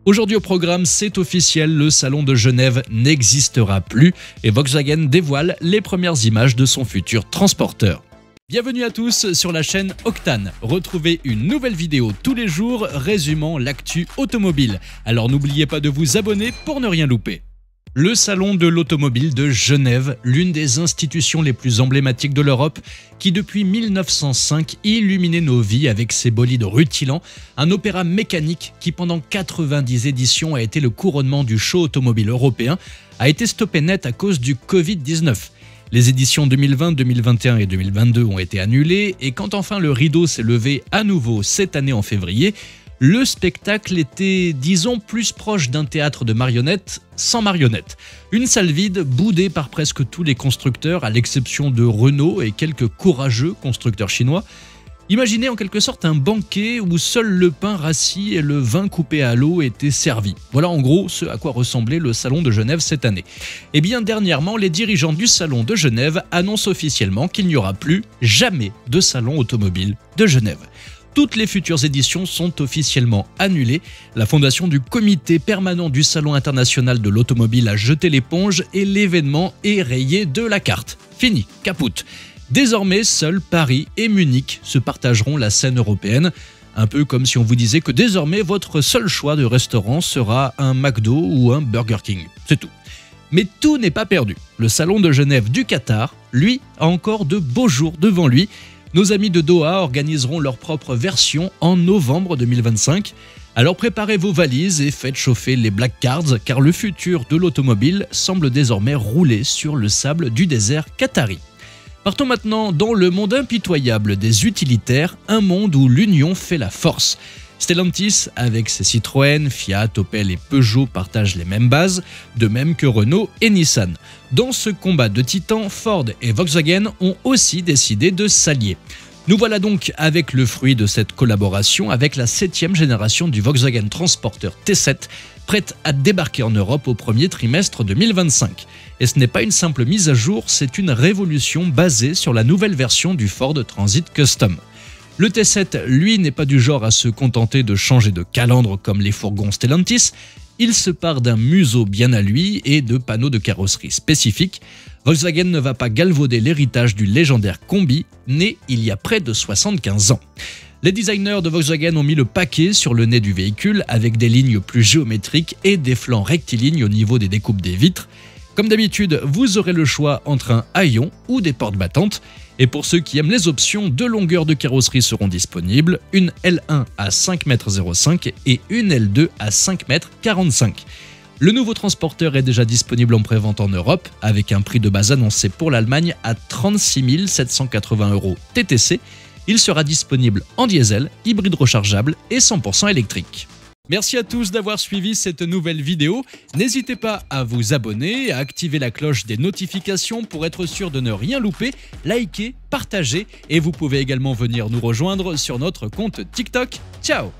Aujourd'hui au programme, c'est officiel, le salon de Genève n'existera plus et Volkswagen dévoile les premières images de son futur transporteur. Bienvenue à tous sur la chaîne Octane. Retrouvez une nouvelle vidéo tous les jours résumant l'actu automobile. Alors n'oubliez pas de vous abonner pour ne rien louper. Le salon de l'automobile de Genève, l'une des institutions les plus emblématiques de l'Europe, qui depuis 1905 illuminait nos vies avec ses bolides rutilants, un opéra mécanique qui pendant 90 éditions a été le couronnement du show automobile européen, a été stoppé net à cause du Covid-19. Les éditions 2020, 2021 et 2022 ont été annulées et quand enfin le rideau s'est levé à nouveau cette année en février, le spectacle était, disons, plus proche d'un théâtre de marionnettes sans marionnettes. Une salle vide, boudée par presque tous les constructeurs, à l'exception de Renault et quelques courageux constructeurs chinois. Imaginez en quelque sorte un banquet où seul le pain rassis et le vin coupé à l'eau étaient servis. Voilà en gros ce à quoi ressemblait le salon de Genève cette année. Et bien dernièrement, les dirigeants du salon de Genève annoncent officiellement qu'il n'y aura plus jamais de salon automobile de Genève. Toutes les futures éditions sont officiellement annulées. La fondation du comité permanent du Salon international de l'automobile a jeté l'éponge et l'événement est rayé de la carte. Fini, caput. Désormais, seuls Paris et Munich se partageront la scène européenne. Un peu comme si on vous disait que désormais votre seul choix de restaurant sera un McDo ou un Burger King. C'est tout. Mais tout n'est pas perdu. Le Salon de Genève du Qatar, lui, a encore de beaux jours devant lui. Nos amis de Doha organiseront leur propre version en novembre 2025. Alors préparez vos valises et faites chauffer les black cards car le futur de l'automobile semble désormais rouler sur le sable du désert qatari. Partons maintenant dans le monde impitoyable des utilitaires, un monde où l'union fait la force. Stellantis, avec ses Citroën, Fiat, Opel et Peugeot partagent les mêmes bases, de même que Renault et Nissan. Dans ce combat de titans, Ford et Volkswagen ont aussi décidé de s'allier. Nous voilà donc avec le fruit de cette collaboration avec la 7e génération du Volkswagen Transporter T7, prête à débarquer en Europe au premier trimestre 2025. Et ce n'est pas une simple mise à jour, c'est une révolution basée sur la nouvelle version du Ford Transit Custom. Le T7, lui, n'est pas du genre à se contenter de changer de calandre comme les fourgons Stellantis. Il se part d'un museau bien à lui et de panneaux de carrosserie spécifiques. Volkswagen ne va pas galvauder l'héritage du légendaire Combi, né il y a près de 75 ans. Les designers de Volkswagen ont mis le paquet sur le nez du véhicule avec des lignes plus géométriques et des flancs rectilignes au niveau des découpes des vitres. Comme d'habitude, vous aurez le choix entre un haillon ou des portes battantes. Et pour ceux qui aiment les options, deux longueurs de carrosserie seront disponibles, une L1 à 5,05 m et une L2 à 5,45 m. Le nouveau transporteur est déjà disponible en prévente en Europe, avec un prix de base annoncé pour l'Allemagne à 36 780 € TTC. Il sera disponible en diesel, hybride rechargeable et 100% électrique. Merci à tous d'avoir suivi cette nouvelle vidéo. N'hésitez pas à vous abonner, à activer la cloche des notifications pour être sûr de ne rien louper, liker, partager et vous pouvez également venir nous rejoindre sur notre compte TikTok. Ciao!